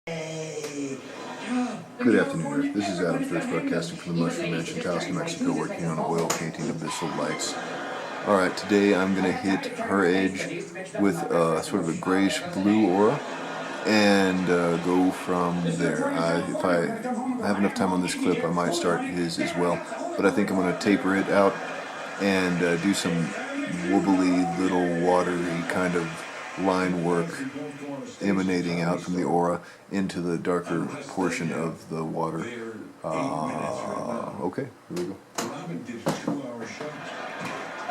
Good afternoon, Earth. This is Adam Sturch broadcasting from the Mushroom Mansion, Taos, New Mexico, working on oil painting abyssal lights. Alright, today I'm going to hit her edge with sort of a grayish-blue aura and go from there. If I have enough time on this clip, I might start his as well, but I think I'm going to taper it out and do some wobbly, little watery kind of line work emanating out from the aura into the darker portion of the water. Okay, here we go. Robin did a 2-hour show.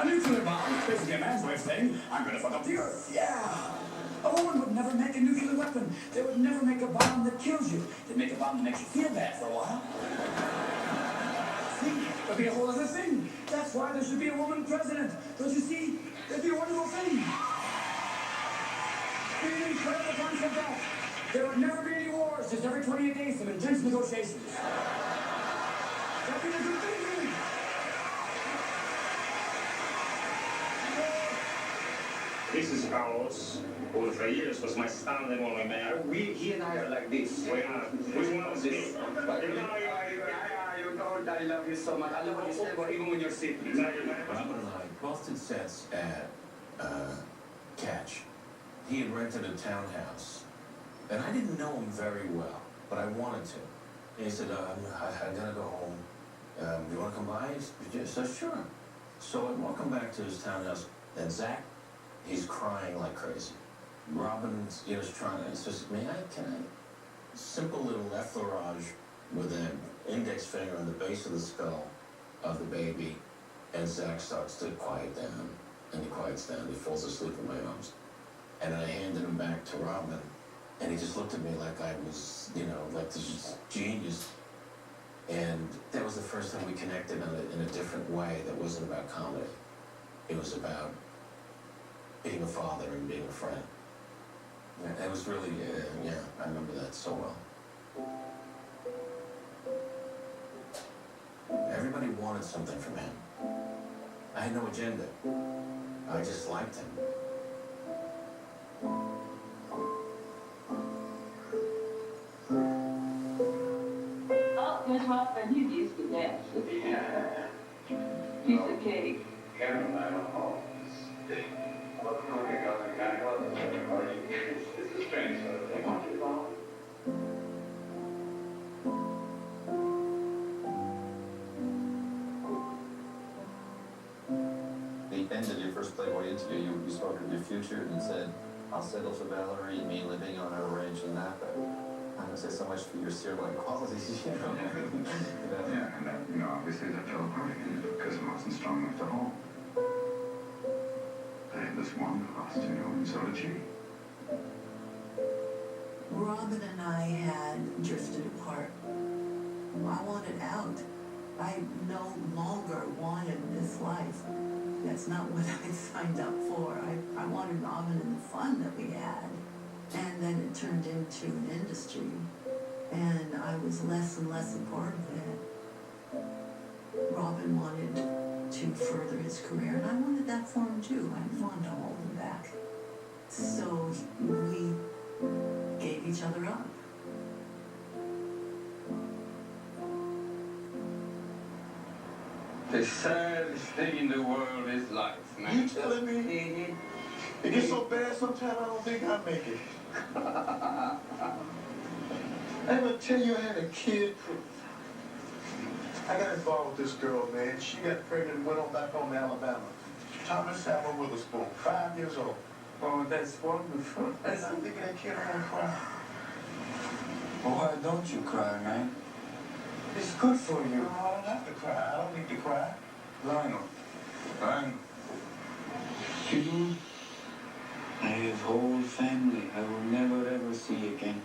A nuclear bomb is basically a man's way of saying, I'm gonna fuck up the Earth. Yeah! A woman would never make a nuclear weapon. They would never make a bomb that kills you. They'd make a bomb that makes you feel bad for a while. See? That'd be a whole other thing. That's why there should be a woman president. Don't you see? That'd be a wonderful thing. Be an incredible concept that. There would never be any wars, just every 28 days some intense negotiations. That'd be a good thing. Mrs. Carlos, over for years, was my stand-in man. He and I are like this. We are. Which one is this? You know, I love you so much. I love what you say about even when you're sick. Robin and I both did sets at Catch. He had rented a townhouse, and I didn't know him very well, but I wanted to. And he said, I gotta go home. You wanna come by? I said, sure. So I walk him back to his townhouse, and Zach, he's crying like crazy. Robin's, is trying to, says, can I? Simple little effleurage with an index finger on the base of the skull of the baby, and Zach starts to quiet down, and he quiets down, he falls asleep in my arms. And I handed him back to Robin, and he just looked at me like I was, like this genius. And that was the first time we connected in a different way that wasn't about comedy. It was about being a father and being a friend. Yeah, it was really, I remember that so well. Everybody wanted something from him. I had no agenda. I just liked him. Oh, Miss Robin, you used to that. Yeah. Piece of cake. Karen and I were home. This is strange sort of thing. The end of your first Playboy interview, you spoke of your future and said, I'll settle for Valerie and me living on a ranch in Napa. I'm going to say so much for your seer-like qualities, Yeah, and obviously that fell apart again because I wasn't strong enough to hold. I had this one lost, and so did she. Robin and I had drifted apart. I wanted out. I no longer wanted this life. That's not what I signed up for. I wanted Robin and the fun that we had. And then it turned into an industry. And I was less and less a part of it. Robin wanted to further his career, and I wanted that for him too. I didn't want to hold him back. So we gave each other up. The saddest thing in the world is life, man. You telling me? Mm-hmm. It gets so bad sometimes I don't think I make it. I'm gonna tell you I had a kid. I got involved with this girl, man. She got pregnant and went on back home to Alabama. Thomas Alva Witherspoon, 5 years old. Oh, that's wonderful. And I'm thinking that kid gonna cry. Well, why don't you cry, man? It's good for you. No, I don't have to cry. I don't need to cry. Lionel. You, I have whole family I will never ever see again.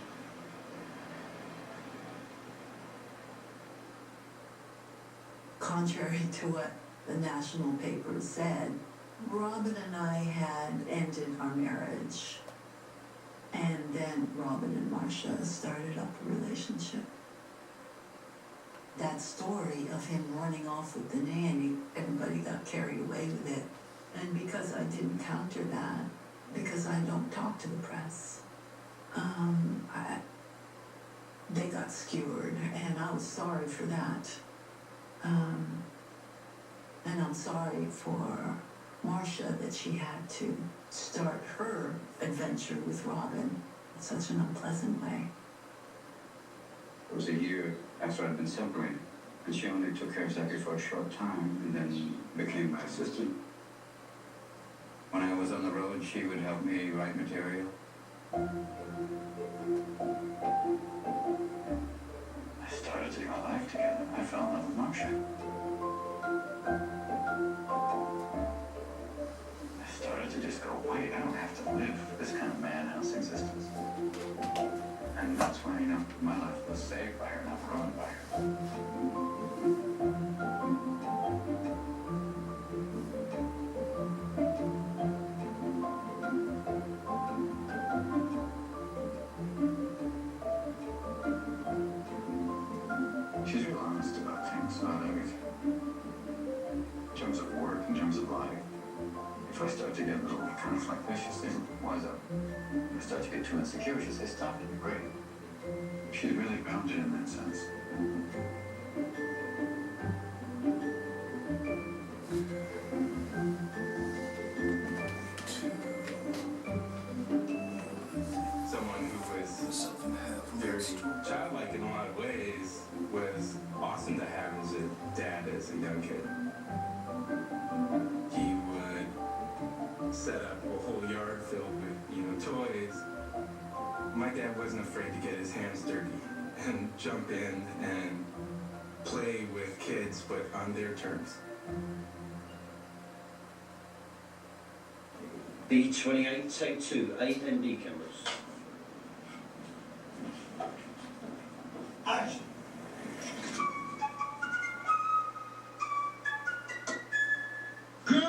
Contrary to what the national papers said, Robin and I had ended our marriage. And then Robin and Marcia started up a relationship. That story of him running off with the nanny, everybody got carried away with it. And because I didn't counter that, because I don't talk to the press, they got skewered, and I was sorry for that. And I'm sorry for Marcia that she had to start her adventure with Robin in such an unpleasant way. It was a year after I'd been separated, and she only took care of Zachary for a short time and then became my assistant. When I was on the road, she would help me write material. I started to get my life together. I fell in love with Marcia. I started to just go, wait, I don't have to live this kind of madhouse existence. And that's when, you know, my life was saved by her, not ruined by her. She's real honest about things, about everything. In terms of work, in terms of life. If I start to get a little kind of like this, she'll say, wise up. If I start to get too insecure, she'll say, stop it, you're great. She's really bounded in that sense. Someone who was very childlike in a lot of ways was awesome to have as a dad as a young kid. He would set up a whole yard filled with, toys. My dad wasn't afraid to get his hands dirty and jump in and play with kids, but on their terms. B28, take 2, 8 MD cameras. Action. Good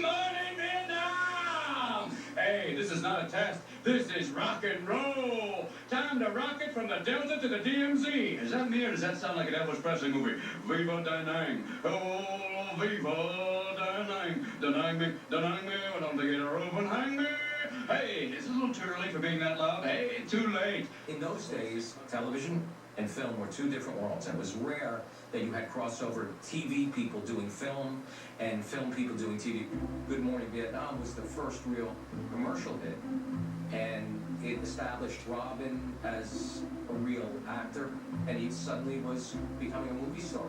morning, Vietnam! Hey, this is not a test. This is rock and roll. Time to rock it from the Delta to the DMZ. Is that me or does that sound like an Elvis Presley movie? Viva Da Nang. Oh, Viva Da Nang. Denying me, why don't they get a rope and hang me? Hey, it's a little too early for being that loud. Hey, too late. In those days, television and film were two different worlds, and it was rare that you had crossover TV people doing film and film people doing TV. Good Morning Vietnam was the first real commercial hit, and it established Robin as a real actor, and he suddenly was becoming a movie star.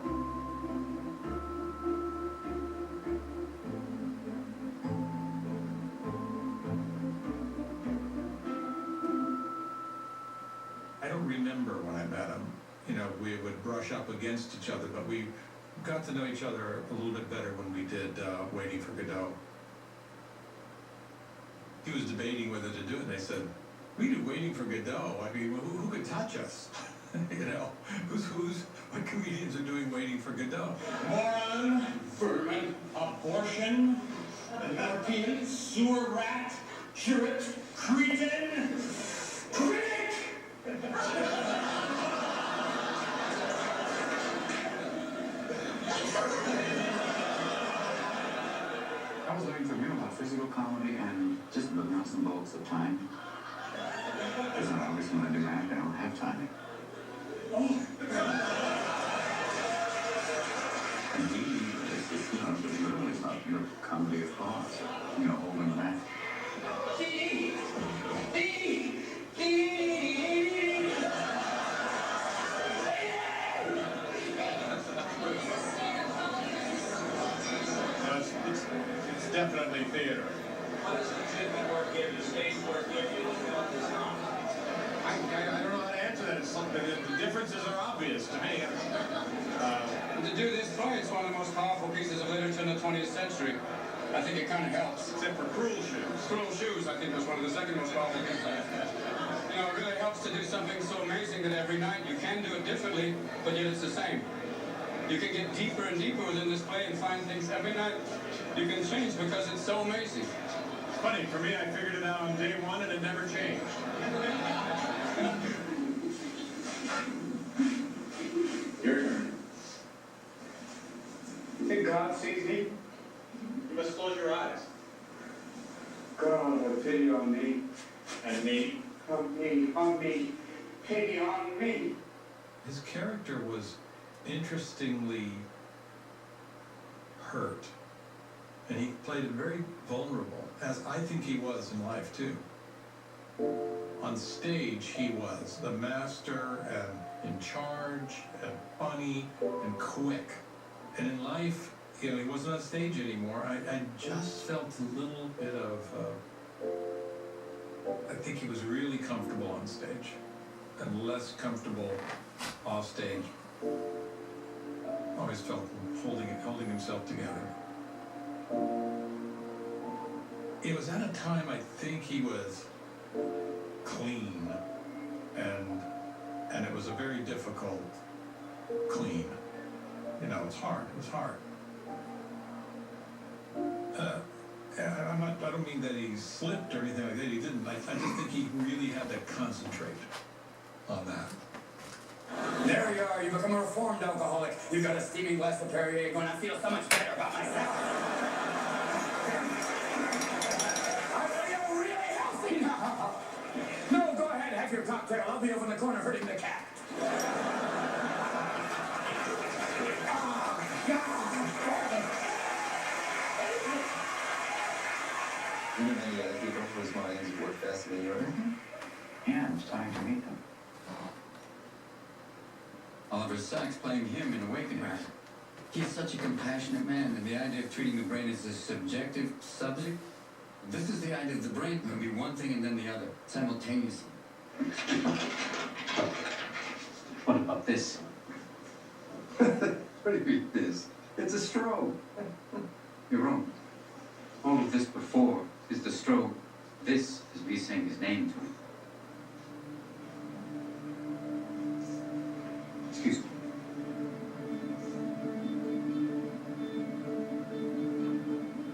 I don't remember when I met him. We would brush up against each other, but we got to know each other a little bit better when we did Waiting for Godot. He was debating whether to do it, and they said, we did Waiting for Godot. I mean, who could touch us? What comedians are doing Waiting for Godot? Moron, vermin, abortion, European, sewer rat, curate, cretin, critic! I was learning from him about physical comedy and just the nuts and bolts of time. Because obviously when I do my act, I don't have timing. And he is, literally about your comedy of thoughts, holding back. It's definitely theater. What does legitimate work give you? Stage work give you? I don't know how to answer that. It's something that the differences are obvious to me. To do this play, it's one of the most powerful pieces of literature in the 20th century. I think it kind of helps. Except for Cruel Shoes. Cruel Shoes, I think, was one of the second most powerful pieces. It really helps to do something so amazing that every night you can do it differently, but yet it's the same. You can get deeper and deeper within this play and find things every night you can change because it's so amazing. It's funny, for me, I figured it out on day one and it never changed. Your turn. You think God sees me? You must close your eyes. God, have pity on me. And me. On me. pity on me. His character was interestingly hurt. And he played it very vulnerable, as I think he was in life too. On stage, he was the master and in charge and funny and quick. And in life, he wasn't on stage anymore. I just felt a little bit of, I think he was really comfortable on stage and less comfortable off stage. Always felt holding himself together. It was at a time I think he was clean, and it was a very difficult clean. It's hard. It was hard. I don't mean that he slipped or anything like that. He didn't. I just think he really had to concentrate on that. There you are. You become a reformed alcoholic. You got a steaming glass of Perrier going. I feel so much better about myself. Are you really healthy now? No, go ahead. Have your cocktail. I'll be over in the corner hurting the cat. You know many other people whose minds work faster than yours? Yeah, it's time to meet them. Oliver Sacks playing him in Awakening. He's such a compassionate man, and the idea of treating the brain as a subjective subject, this is the idea that the brain can be one thing and then the other, simultaneously. What about this? What do you mean this? It's a strobe. You're wrong. All of this before is the strobe. This is me saying his name to him. Excuse me.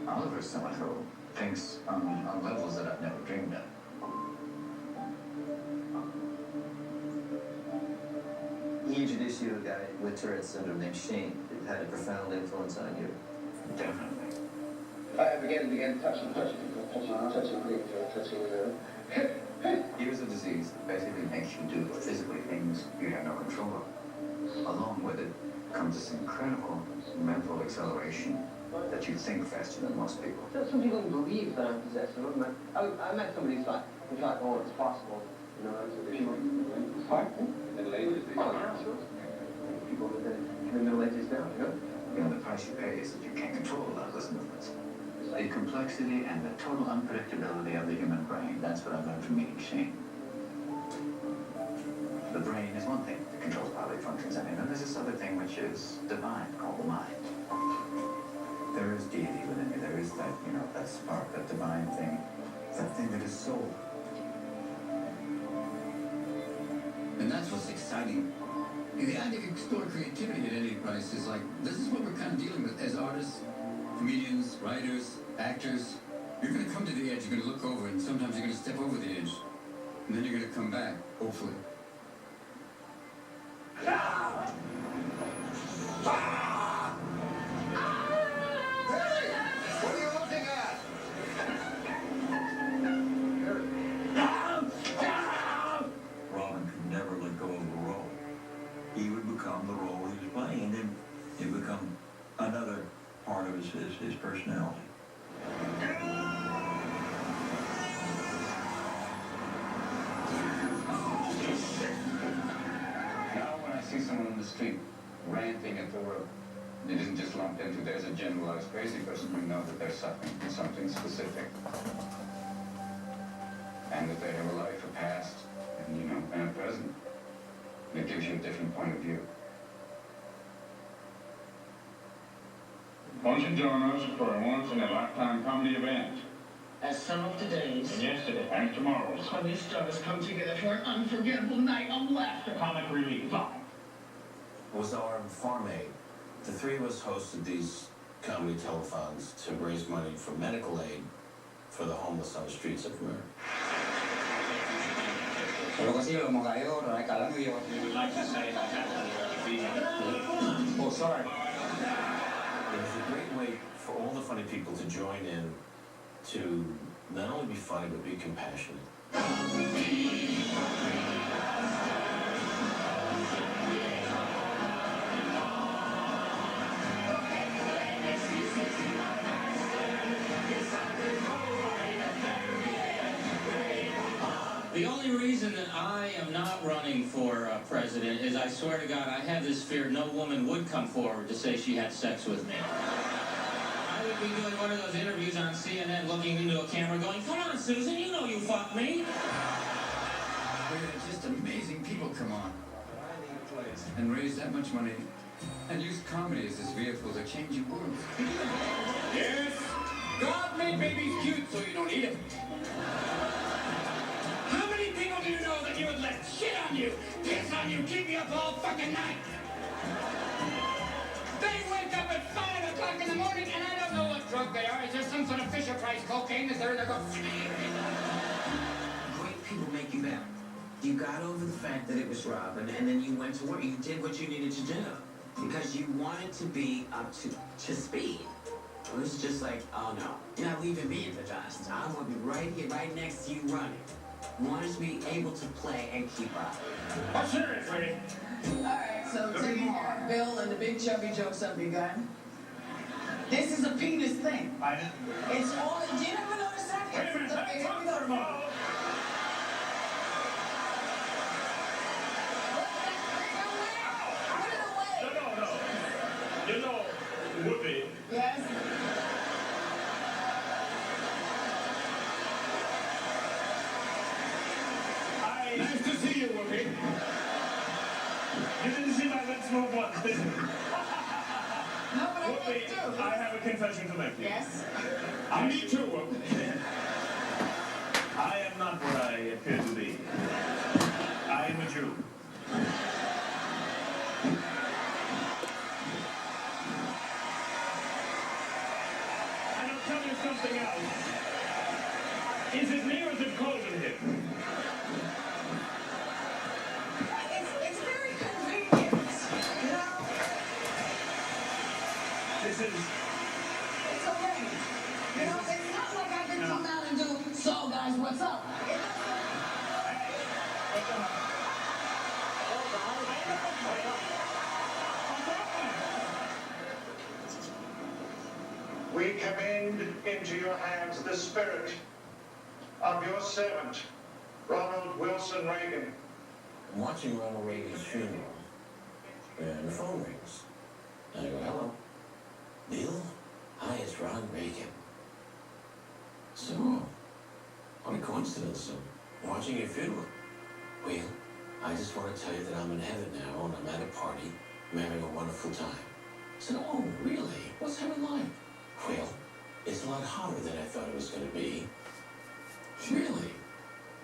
Oliver's someone who thinks on levels that I've never dreamed of. He introduced you to a guy with Tourette's syndrome named Shane. It had a profound influence on you. Definitely. I began touching things. Here's a disease that basically makes you do physically things you have no control of. Along with it comes this incredible mental acceleration that you think faster than most people. Some people believe that I'm possessed. I met somebody who's like, oh, it's possible. People in the Middle Ages. Oh, yeah, sure. People in the Middle Ages now, The price you pay is that you can't control a lot of those movements. The complexity and the total unpredictability of the human brain, that's what I learned from meeting Shane. The brain is one thing that controls bodily functions, and then there's this other thing which is divine, called the mind. There is deity within you, there is that, that spark, that divine thing, that thing that is soul. And that's what's exciting. The idea of explore creativity at any price is like, this is what we're kind of dealing with as artists, comedians, writers, actors. You're going to come to the edge, you're going to look over, and sometimes you're going to step over the edge. And then you're going to come back, hopefully. What are you looking at? Robin could never let go of a role. He would become the role he was playing, and then it would become another part of his personality. Now when I see someone on the street ranting at the world, it isn't just lumped into there's a generalized crazy person. You know that they're suffering from something specific. And that they have a life, a past, and a present. And it gives you a different point of view. Won't you join us for a once-in-a-lifetime comedy event? As some of today's And yesterday and tomorrow's funniest stars come together for an unforgettable night of laughter. comic relief. Was our farm aid. The three of us hosted these comedy telethons to raise money for medical aid for the homeless on the streets of America. We would like to say that Oh, sorry. It was a great way for all the funny people to join in to not only be funny, but be compassionate. reason that I am not running for president is I swear to God, I have this fear no woman would come forward to say she had sex with me. I would be doing one of those interviews on CNN looking into a camera going, come on, Susan, you know you fucked me. Just amazing people come on and raise that much money and use comedy as this vehicle to change your world. Yes, God made babies cute so you don't eat them. How many people do you know that you would let shit on you, piss on you, keep you up all fucking night? They wake up at 5 o'clock in the morning and I don't know what drug they are. Is there some sort of Fisher-Price cocaine? Is there? They go... Great people make you better. You got over the fact that it was Robin, and then you went to work. You did what you needed to do because you wanted to be up to speed. It was just like, oh no, you're not leaving me in the dust. I want to be right here, right next to you running. I wanted to be able to play and keep up. Oh, seriously? Alright, so take more. Bill and the big chubby jokes up you got. This is a penis thing. I didn't. It's all. Do you ever notice that? Wait a minute, Okay, here we go. No. You know, Whoopi. Yes. Nice to see you, Whoopi. You didn't see my lips move once, did you? No, but I Whoopi, did too. I have a confession to make to you. Yes. Me too, Whoopi. I am not what I appear to be. I am a Jew. And I'll tell you something else. Is it me or is it cold in here? It's very convenient, you know? This is... It's okay. You know, it's not like I can come out and do, so guys, what's up? We commend into your hands the spirit of your servant, Ronald Wilson Reagan. I'm watching Ronald Reagan's funeral, and the phone rings. And I go, hello. Bill? Hi, it's Ron Reagan. So, what a coincidence. I'm watching your funeral. Well, I just want to tell you that I'm in heaven now, and I'm at a party. I'm having a wonderful time. I said, oh, really? What's heaven like? Well, it's a lot hotter than I thought it was going to be. Really?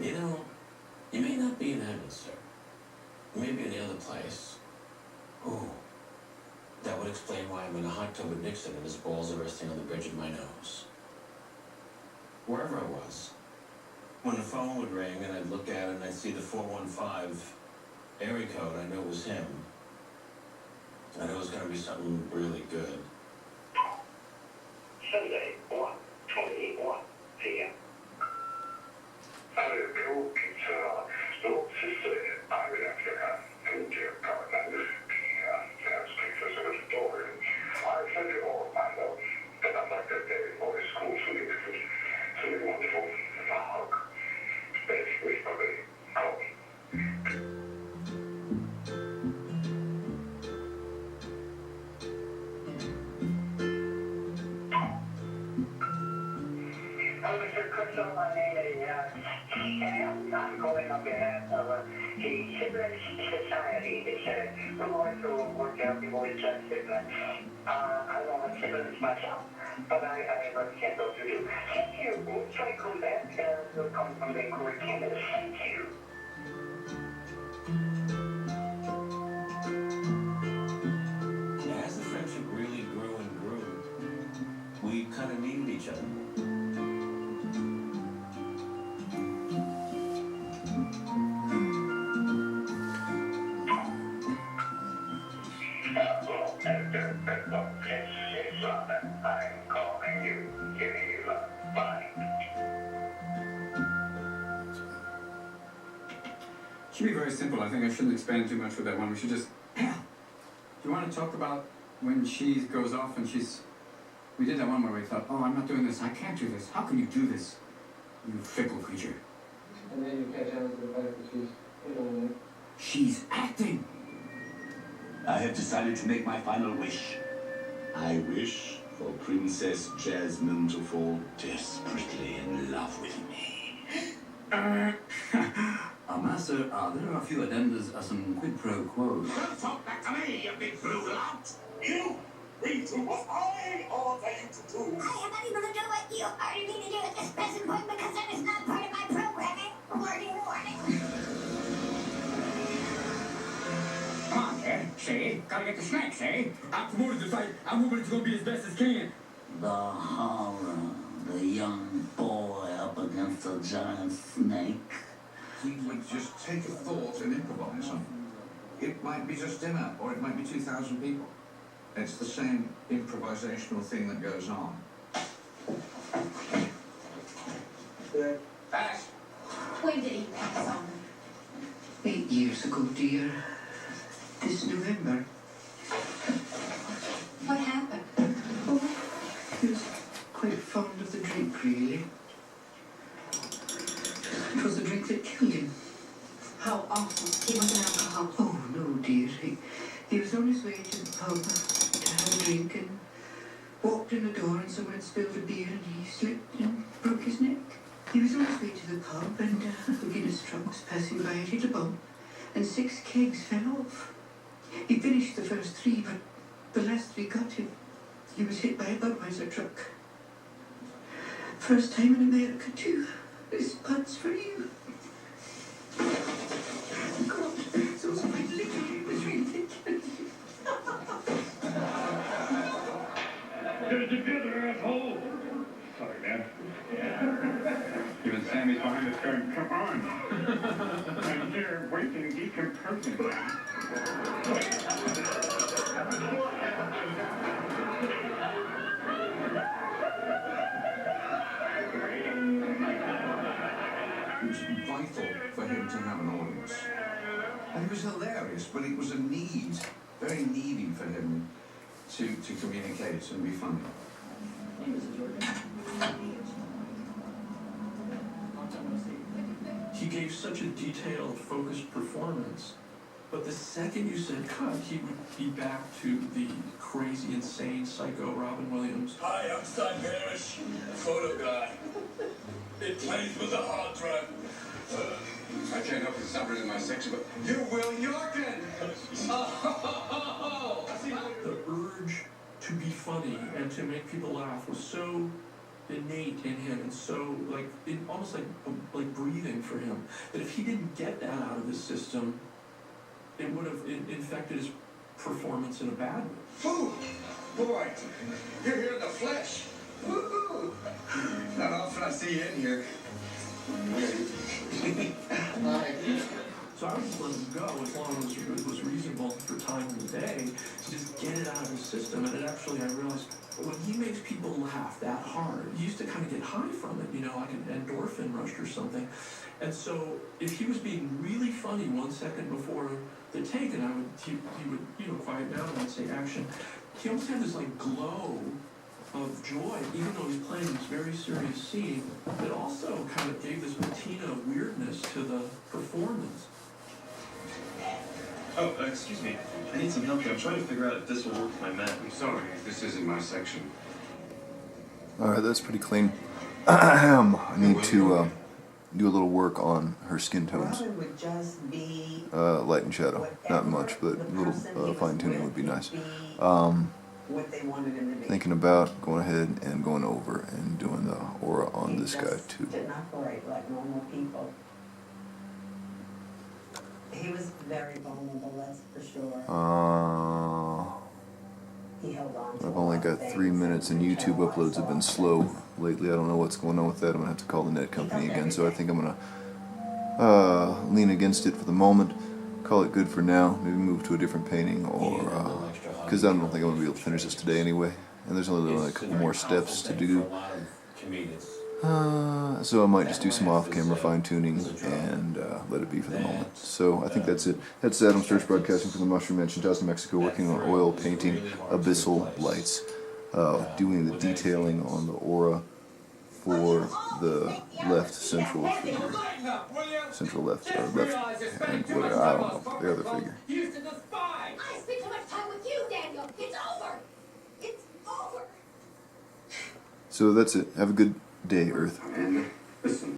You know, you may not be in heaven, sir. You may be in the other place. Oh, that would explain why I'm in a hot tub with Nixon and his balls are resting on the bridge of my nose. Wherever I was. When the phone would ring and I'd look at it and I'd see the 415 area code, I knew it was him. I knew it was going to be something really good. Sunday, 1:21 p.m. I'm calling on behalf of the Children's Society. It's we're going to work out the boys' children. I don't have children myself, but I represent those who do. Thank you. We'll try to come back and come from the correct candidates. Thank you. As the friendship really grew and grew, we kind of needed each other. I'm calling you, giving you love. Bye. It should be very simple. I think I shouldn't expand too much with that one. We should just... Do you want to talk about when she goes off and she's... We did that one where we thought, oh, I'm not doing this. I can't do this. How can you do this? You fickle creature. And then you catch on to the fact that she's, you know, She's acting. I have decided to make my final wish. I wish for Princess Jasmine to fall desperately in love with me. Master, there are a few addendas, some quid pro quos. Don't talk back to me, you big blue lout! You will do what I order you to do. I am unable to do what you ordered me to do at this present point because that is not part of my programming. Warning, warning. Come on, kid. See? Gotta get the snacks, eh? I'm promoted to fight. I'm moving it's gonna be as best as can. The horror, the young boy up against a giant snake. He would just take a thought and improvise on it. It might be just dinner, or it might be 2,000 people. It's the same improvisational thing that goes on. Pass. When did he pass on? 8 years ago, dear. This November. What happened? Oh, he was quite fond of the drink, really. It was the drink that killed him. How awful. He was an alcoholic. Oh, no, dear. He was on his way to the pub to have a drink and walked in the door and someone had spilled a beer and he slipped and broke his neck. He was on his way to the pub and a Guinness truck was passing by and hit a bump and 6 kegs fell off. He finished the first 3, but the last 3 got him. He was hit by a Budweiser truck. First time in America, too. This put's for you. God, so somebody literally was really thinking. Get it together, asshole! Sorry, man. Even Sammy's behind us going, come on! I'm here waiting decomposing. It was vital for him to have an audience. And it was hilarious, but it was a need, very needy for him to communicate and be funny. He gave such a detailed, focused performance, but the second you said cut, he would be back to the crazy, insane, psycho Robin Williams. Hi, I'm Stein Parrish, photo guy. It plays with a hard drive. I can't help it's not really my section, but you're Will Yorkin! The urge to be funny and to make people laugh was so innate in him and so almost like breathing for him that if he didn't get that out of his system, it would have infected his performance in a bad way. Food! Boy, you're here in the flesh! Woo-hoo! Not often I see you in here. So I would just let him go as long as it was reasonable for time in the day to just get it out of his system. And it actually, I realized, when he makes people laugh that hard, he used to kind of get high from it, like an endorphin rush or something. And so if he was being really funny 1 second before the take, and he would quiet down and I'd say action, he almost had this glow of joy, even though he's playing this very serious scene, that also kind of gave this patina of weirdness to the performance. Oh, excuse me. I need some help here. I'm trying to figure out if this will work with my map. I'm sorry, this isn't my section. Alright, that's pretty clean. I need to do a little work on her skin tones. Robin would just be Light and shadow. Not much, but a little fine tuning would be nice. what they wanted him to be. Thinking about going ahead and going over and doing the aura on this guy too. Didn't operate like normal people. He was very vulnerable, that's for sure. He held on to I've only got 3 minutes and YouTube uploads have been slow lately. I don't know what's going on with that. I'm going to have to call the net company again, so I think I'm going to lean against it for the moment. Call it good for now. Maybe move to a different painting, or because I don't think I'm going to be able to finish this today anyway. And there's only a couple more steps to do. So I might just do some off-camera fine-tuning and let it be for the moment. So I think that's it. That's Adam Sturch broadcasting from the Mushroom Mansion, Taos, Mexico, working on oil painting abyssal lights, doing the detailing on the aura for the left central figure. Central left, or left hand, whatever, I don't know, the other figure. I spent too much time with you, Daniel. It's over. It's over. So that's it. Have a good day, Earth. And listen.